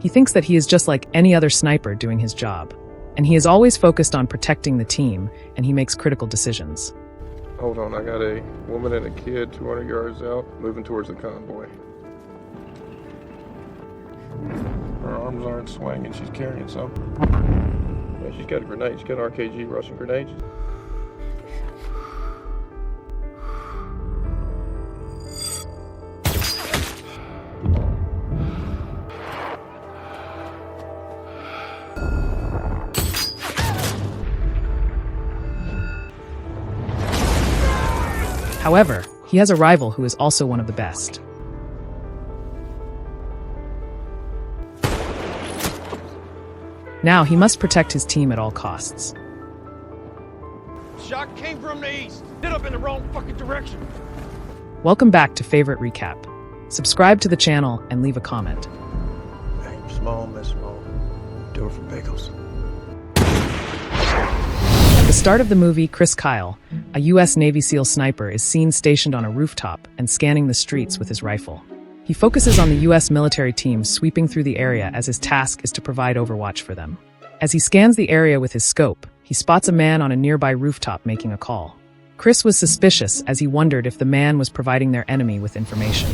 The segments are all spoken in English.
He thinks that he is just like any other sniper doing his job, and he is always focused on protecting the team, and he makes critical decisions. Hold on, I got a woman and a kid 200 yards out, moving towards the convoy. Her arms aren't swinging, she's carrying something. Yeah, she's got a grenade, she's got an RKG Russian grenade. However, he has a rival who is also one of the best. Now he must protect his team at all costs. Shot came from the east. Hit up in the wrong fucking direction. Welcome back to Favorite Recap. Subscribe to the channel and leave a comment. Aim small, miss small. Do it for bagels. At the start of the movie, Chris Kyle, a U.S. Navy SEAL sniper, is seen stationed on a rooftop and scanning the streets with his rifle. He focuses on the U.S. military team sweeping through the area as his task is to provide overwatch for them. As he scans the area with his scope, he spots a man on a nearby rooftop making a call. Chris was suspicious as he wondered if the man was providing their enemy with information.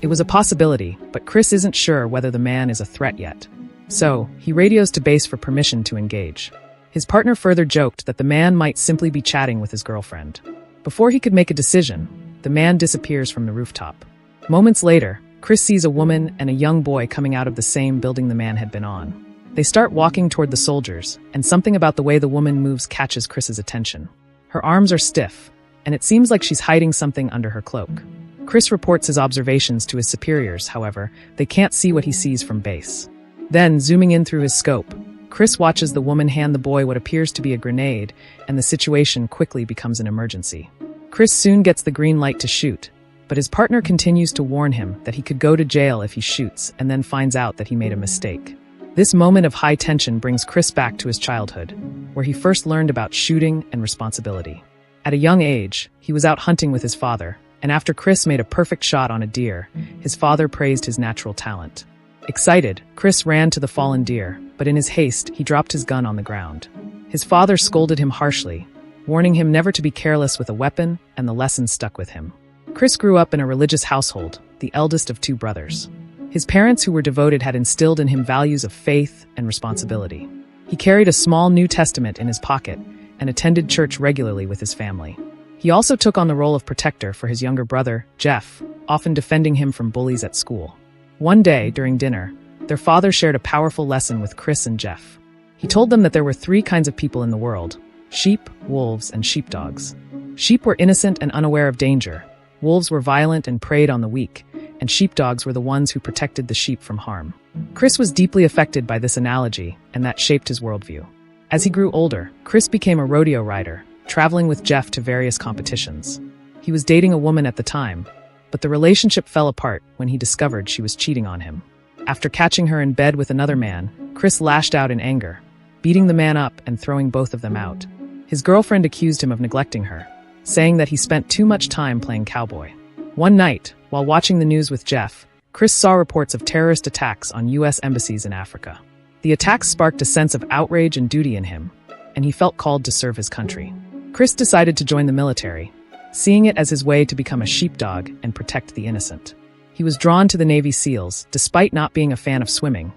It was a possibility, but Chris isn't sure whether the man is a threat yet. So, he radios to base for permission to engage. His partner further joked that the man might simply be chatting with his girlfriend. Before he could make a decision, the man disappears from the rooftop. Moments later, Chris sees a woman and a young boy coming out of the same building the man had been on. They start walking toward the soldiers, and something about the way the woman moves catches Chris's attention. Her arms are stiff, and it seems like she's hiding something under her cloak. Chris reports his observations to his superiors, however, they can't see what he sees from base. Then, zooming in through his scope, Chris watches the woman hand the boy what appears to be a grenade, and the situation quickly becomes an emergency. Chris soon gets the green light to shoot, but his partner continues to warn him that he could go to jail if he shoots and then finds out that he made a mistake. This moment of high tension brings Chris back to his childhood, where he first learned about shooting and responsibility. At a young age, he was out hunting with his father, and after Chris made a perfect shot on a deer, his father praised his natural talent. Excited, Chris ran to the fallen deer, but in his haste, he dropped his gun on the ground. His father scolded him harshly, warning him never to be careless with a weapon, and the lesson stuck with him. Chris grew up in a religious household, the eldest of two brothers. His parents, who were devoted, had instilled in him values of faith and responsibility. He carried a small New Testament in his pocket and attended church regularly with his family. He also took on the role of protector for his younger brother, Jeff, often defending him from bullies at school. One day, during dinner, their father shared a powerful lesson with Chris and Jeff. He told them that there were three kinds of people in the world: sheep, wolves, and sheepdogs. Sheep were innocent and unaware of danger. Wolves were violent and preyed on the weak, and sheepdogs were the ones who protected the sheep from harm. Chris was deeply affected by this analogy, and that shaped his worldview. As he grew older, Chris became a rodeo rider, traveling with Jeff to various competitions. He was dating a woman at the time, but the relationship fell apart when he discovered she was cheating on him. After catching her in bed with another man, Chris lashed out in anger, beating the man up and throwing both of them out. His girlfriend accused him of neglecting her, saying that he spent too much time playing cowboy. One night, while watching the news with Jeff, Chris saw reports of terrorist attacks on U.S. embassies in Africa. The attacks sparked a sense of outrage and duty in him, and he felt called to serve his country. Chris decided to join the military, seeing it as his way to become a sheepdog and protect the innocent. He was drawn to the Navy SEALs, despite not being a fan of swimming,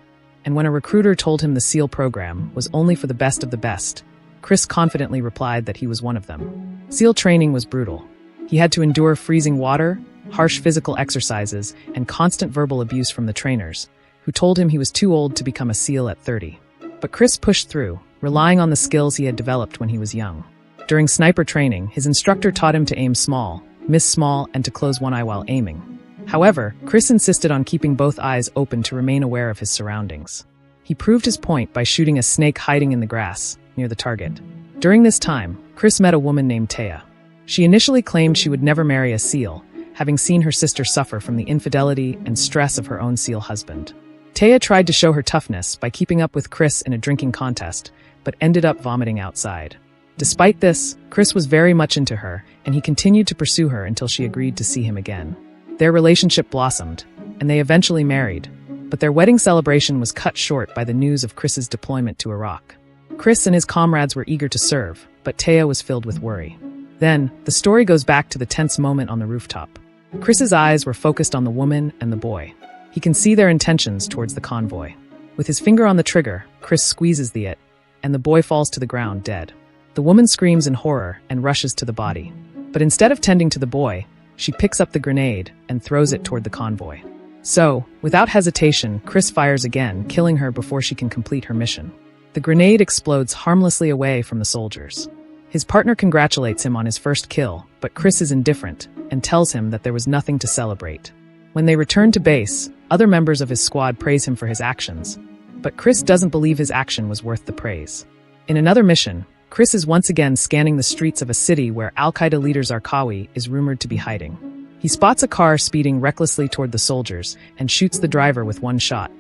and when a recruiter told him the SEAL program was only for the best of the best, Chris confidently replied that he was one of them. SEAL training was brutal. He had to endure freezing water, harsh physical exercises, and constant verbal abuse from the trainers, who told him he was too old to become a SEAL at 30. But Chris pushed through, relying on the skills he had developed when he was young. During sniper training, his instructor taught him to aim small, miss small, and to close one eye while aiming. However, Chris insisted on keeping both eyes open to remain aware of his surroundings. He proved his point by shooting a snake hiding in the grass near the target. During this time, Chris met a woman named Taya. She initially claimed she would never marry a SEAL, having seen her sister suffer from the infidelity and stress of her own SEAL husband. Taya tried to show her toughness by keeping up with Chris in a drinking contest, but ended up vomiting outside. Despite this, Chris was very much into her, and he continued to pursue her until she agreed to see him again. Their relationship blossomed, and they eventually married, But their wedding celebration was cut short by the news of Chris's deployment to Iraq. Chris and his comrades were eager to serve, but Taya was filled with worry. Then, the story goes back to the tense moment on the rooftop. Chris's eyes were focused on the woman and the boy. He can see their intentions towards the convoy. With his finger on the trigger, Chris squeezes the it, and the boy falls to the ground dead. The woman screams in horror and rushes to the body. But instead of tending to the boy, she picks up the grenade and throws it toward the convoy. So, without hesitation, Chris fires again, killing her before she can complete her mission. The grenade explodes harmlessly away from the soldiers. His partner congratulates him on his first kill, but Chris is indifferent and tells him that there was nothing to celebrate. When they return to base, other members of his squad praise him for his actions, but Chris doesn't believe his action was worth the praise. In another mission, Chris is once again scanning the streets of a city where Al-Qaeda leader Zarqawi is rumored to be hiding. He spots a car speeding recklessly toward the soldiers and shoots the driver with one shot,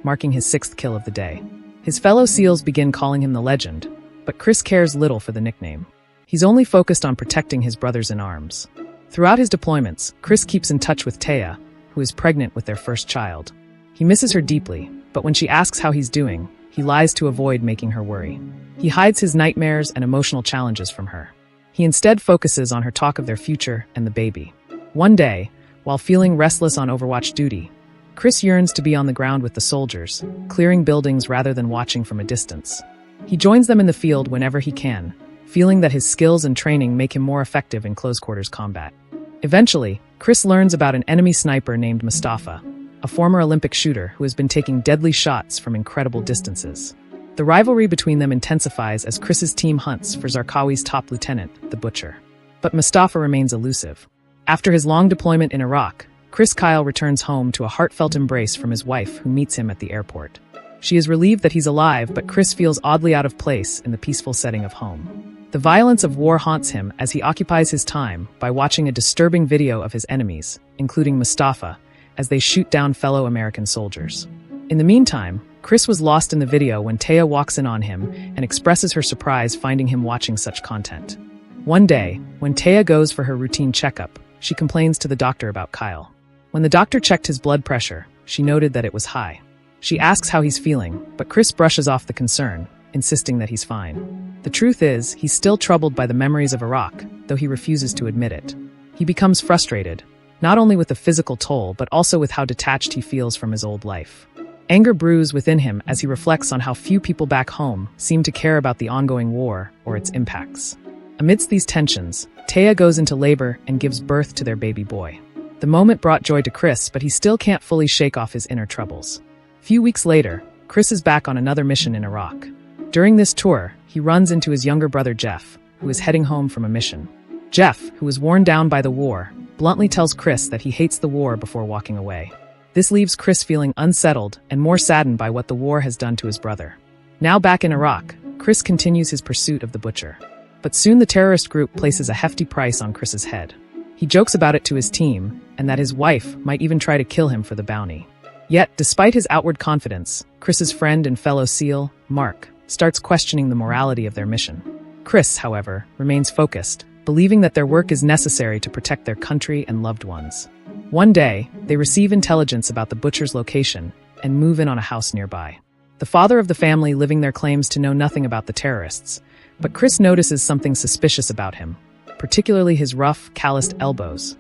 marking his 6th kill of the day. His fellow SEALs begin calling him the Legend, but Chris cares little for the nickname. He's only focused on protecting his brothers in arms. Throughout his deployments, Chris keeps in touch with Taya, who is pregnant with their first child. He misses her deeply, but when she asks how he's doing, he lies to avoid making her worry. He hides his nightmares and emotional challenges from her. He instead focuses on her talk of their future and the baby. One day, while feeling restless on Overwatch duty, Chris yearns to be on the ground with the soldiers, clearing buildings rather than watching from a distance. He joins them in the field whenever he can, feeling that his skills and training make him more effective in close-quarters combat. Eventually, Chris learns about an enemy sniper named Mustafa, a former Olympic shooter who has been taking deadly shots from incredible distances. The rivalry between them intensifies as Chris's team hunts for Zarqawi's top lieutenant, the Butcher. But Mustafa remains elusive. After his long deployment in Iraq, Chris Kyle returns home to a heartfelt embrace from his wife, who meets him at the airport. She is relieved that he's alive, but Chris feels oddly out of place in the peaceful setting of home. The violence of war haunts him as he occupies his time by watching a disturbing video of his enemies, including Mustafa, as they shoot down fellow American soldiers. In the meantime, Chris was lost in the video when Taya walks in on him and expresses her surprise finding him watching such content. One day, when Taya goes for her routine checkup, she complains to the doctor about Kyle. When the doctor checked his blood pressure, she noted that it was high. She asks how he's feeling, but Chris brushes off the concern, insisting that he's fine. The truth is, he's still troubled by the memories of Iraq, though he refuses to admit it. He becomes frustrated, not only with the physical toll, but also with how detached he feels from his old life. Anger brews within him as he reflects on how few people back home seem to care about the ongoing war or its impacts. Amidst these tensions, Taya goes into labor and gives birth to their baby boy. The moment brought joy to Chris, but he still can't fully shake off his inner troubles. Few weeks later, Chris is back on another mission in Iraq. During this tour, he runs into his younger brother Jeff, who is heading home from a mission. Jeff, who is worn down by the war, bluntly tells Chris that he hates the war before walking away. This leaves Chris feeling unsettled and more saddened by what the war has done to his brother. Now back in Iraq, Chris continues his pursuit of the Butcher. But soon the terrorist group places a hefty price on Chris's head. He jokes about it to his team, and that his wife might even try to kill him for the bounty. Yet, despite his outward confidence, Chris's friend and fellow SEAL, Mark, starts questioning the morality of their mission. Chris, however, remains focused, believing that their work is necessary to protect their country and loved ones. One day, they receive intelligence about the Butcher's location and move in on a house nearby. The father of the family living there claims to know nothing about the terrorists, but Chris notices something suspicious about him, particularly his rough, calloused elbows,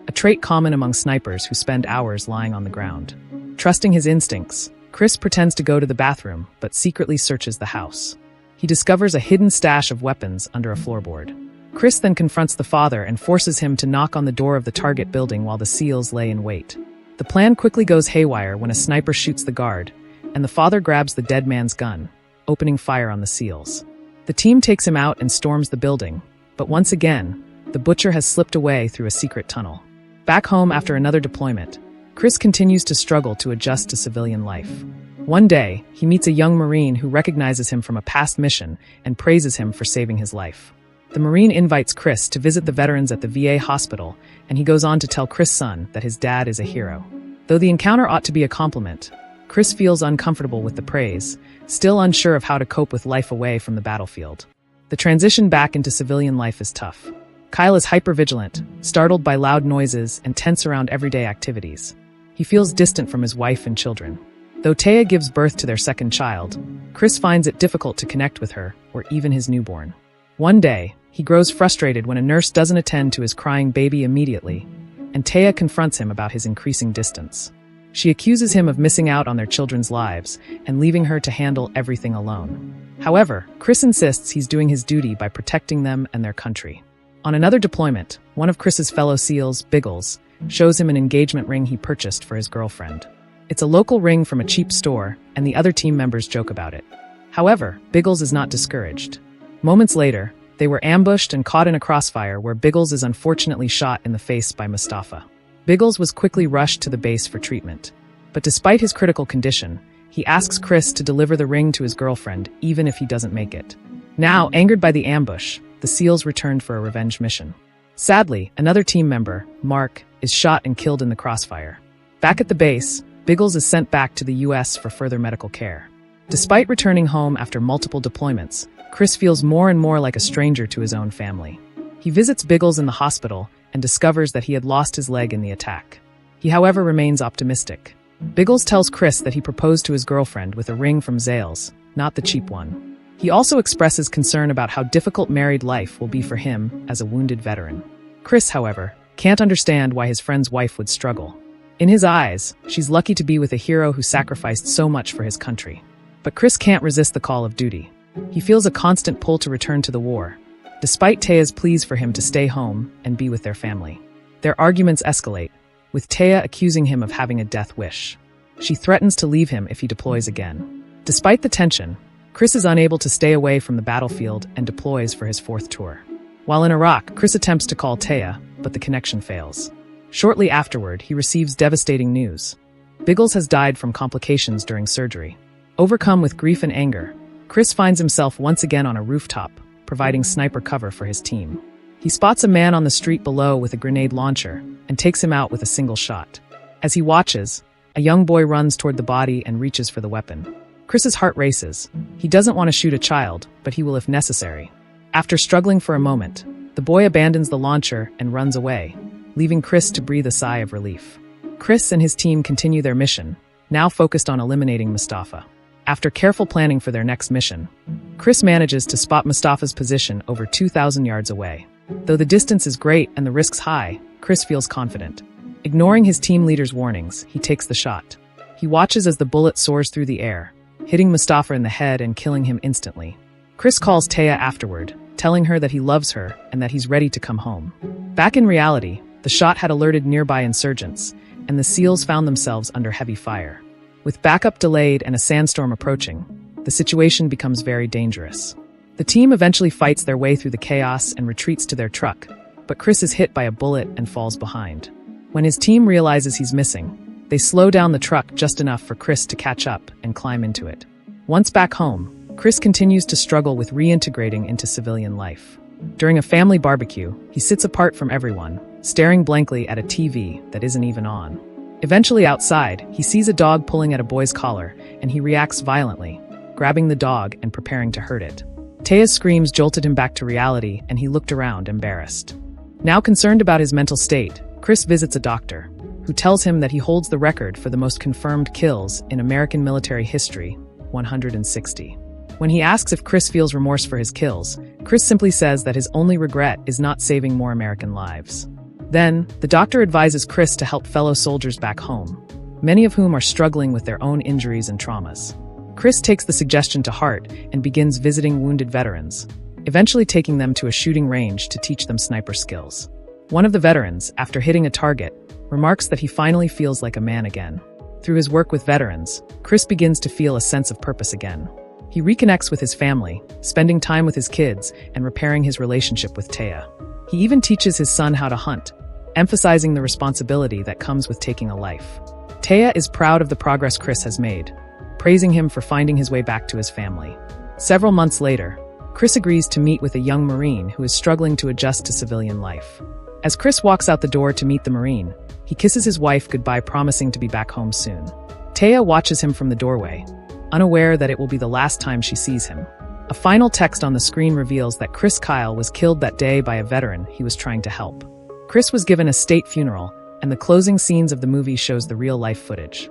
a trait common among snipers who spend hours lying on the ground. Trusting his instincts, Chris pretends to go to the bathroom, but secretly searches the house. He discovers a hidden stash of weapons under a floorboard. Chris then confronts the father and forces him to knock on the door of the target building while the SEALs lay in wait. The plan quickly goes haywire when a sniper shoots the guard, and the father grabs the dead man's gun, opening fire on the SEALs. The team takes him out and storms the building, but once again, the Butcher has slipped away through a secret tunnel. Back home after another deployment, Chris continues to struggle to adjust to civilian life. One day, he meets a young Marine who recognizes him from a past mission and praises him for saving his life. The Marine invites Chris to visit the veterans at the VA hospital, and he goes on to tell Chris' son that his dad is a hero. Though the encounter ought to be a compliment, Chris feels uncomfortable with the praise, still unsure of how to cope with life away from the battlefield. The transition back into civilian life is tough. Kyle is hypervigilant, startled by loud noises, and tense around everyday activities. He feels distant from his wife and children. Though Taya gives birth to their second child, Chris finds it difficult to connect with her or even his newborn. One day, he grows frustrated when a nurse doesn't attend to his crying baby immediately, and Taya confronts him about his increasing distance. She accuses him of missing out on their children's lives and leaving her to handle everything alone. However, Chris insists he's doing his duty by protecting them and their country. On another deployment, one of Chris's fellow SEALs, Biggles, shows him an engagement ring he purchased for his girlfriend. It's a local ring from a cheap store, and the other team members joke about it. However, Biggles is not discouraged. Moments later, they were ambushed and caught in a crossfire where Biggles is unfortunately shot in the face by Mustafa. Biggles was quickly rushed to the base for treatment. But despite his critical condition, he asks Chris to deliver the ring to his girlfriend even if he doesn't make it. Now, angered by the ambush, the SEALs returned for a revenge mission. Sadly, another team member, Mark, is shot and killed in the crossfire. Back at the base, Biggles is sent back to the US for further medical care. Despite returning home after multiple deployments, Chris feels more and more like a stranger to his own family. He visits Biggles in the hospital and discovers that he had lost his leg in the attack. He, however, remains optimistic. Biggles tells Chris that he proposed to his girlfriend with a ring from Zales, not the cheap one. He also expresses concern about how difficult married life will be for him as a wounded veteran. Chris, however, can't understand why his friend's wife would struggle. In his eyes, she's lucky to be with a hero who sacrificed so much for his country. But Chris can't resist the call of duty. He feels a constant pull to return to the war, despite Taya's pleas for him to stay home and be with their family. Their arguments escalate, with Taya accusing him of having a death wish. She threatens to leave him if he deploys again. Despite the tension, Chris is unable to stay away from the battlefield and deploys for his fourth tour. While in Iraq, Chris attempts to call Taya, but the connection fails. Shortly afterward, he receives devastating news. Biggles has died from complications during surgery. Overcome with grief and anger, Chris finds himself once again on a rooftop, providing sniper cover for his team. He spots a man on the street below with a grenade launcher and takes him out with a single shot. As he watches, a young boy runs toward the body and reaches for the weapon. Chris's heart races. He doesn't want to shoot a child, but he will if necessary. After struggling for a moment, the boy abandons the launcher and runs away, leaving Chris to breathe a sigh of relief. Chris and his team continue their mission, now focused on eliminating Mustafa. After careful planning for their next mission, Chris manages to spot Mustafa's position over 2,000 yards away. Though the distance is great and the risks high, Chris feels confident. Ignoring his team leader's warnings, he takes the shot. He watches as the bullet soars through the air, hitting Mustafa in the head and killing him instantly. Chris calls Taya afterward, telling her that he loves her and that he's ready to come home. Back in reality, the shot had alerted nearby insurgents, and the SEALs found themselves under heavy fire. With backup delayed and a sandstorm approaching, the situation becomes very dangerous. The team eventually fights their way through the chaos and retreats to their truck, but Chris is hit by a bullet and falls behind. When his team realizes he's missing, they slow down the truck just enough for Chris to catch up and climb into it. Once back home, Chris continues to struggle with reintegrating into civilian life. During a family barbecue, he sits apart from everyone, staring blankly at a TV that isn't even on. Eventually outside, he sees a dog pulling at a boy's collar, and he reacts violently, grabbing the dog and preparing to hurt it. Taya's screams jolted him back to reality, and he looked around, embarrassed. Now concerned about his mental state, Chris visits a doctor, who tells him that he holds the record for the most confirmed kills in American military history, 160. When he asks if Chris feels remorse for his kills, Chris simply says that his only regret is not saving more American lives. Then, the doctor advises Chris to help fellow soldiers back home, many of whom are struggling with their own injuries and traumas. Chris takes the suggestion to heart and begins visiting wounded veterans, eventually taking them to a shooting range to teach them sniper skills. One of the veterans, after hitting a target, remarks that he finally feels like a man again. Through his work with veterans, Chris begins to feel a sense of purpose again. He reconnects with his family, spending time with his kids and repairing his relationship with Taya. He even teaches his son how to hunt, emphasizing the responsibility that comes with taking a life. Taya is proud of the progress Chris has made, praising him for finding his way back to his family. Several months later, Chris agrees to meet with a young Marine who is struggling to adjust to civilian life. As Chris walks out the door to meet the Marine, he kisses his wife goodbye, promising to be back home soon. Taya watches him from the doorway, unaware that it will be the last time she sees him. A final text on the screen reveals that Chris Kyle was killed that day by a veteran he was trying to help. Chris was given a state funeral, and the closing scenes of the movie shows the real-life footage.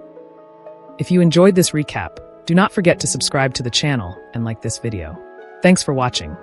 If you enjoyed this recap, do not forget to subscribe to the channel and like this video. Thanks for watching.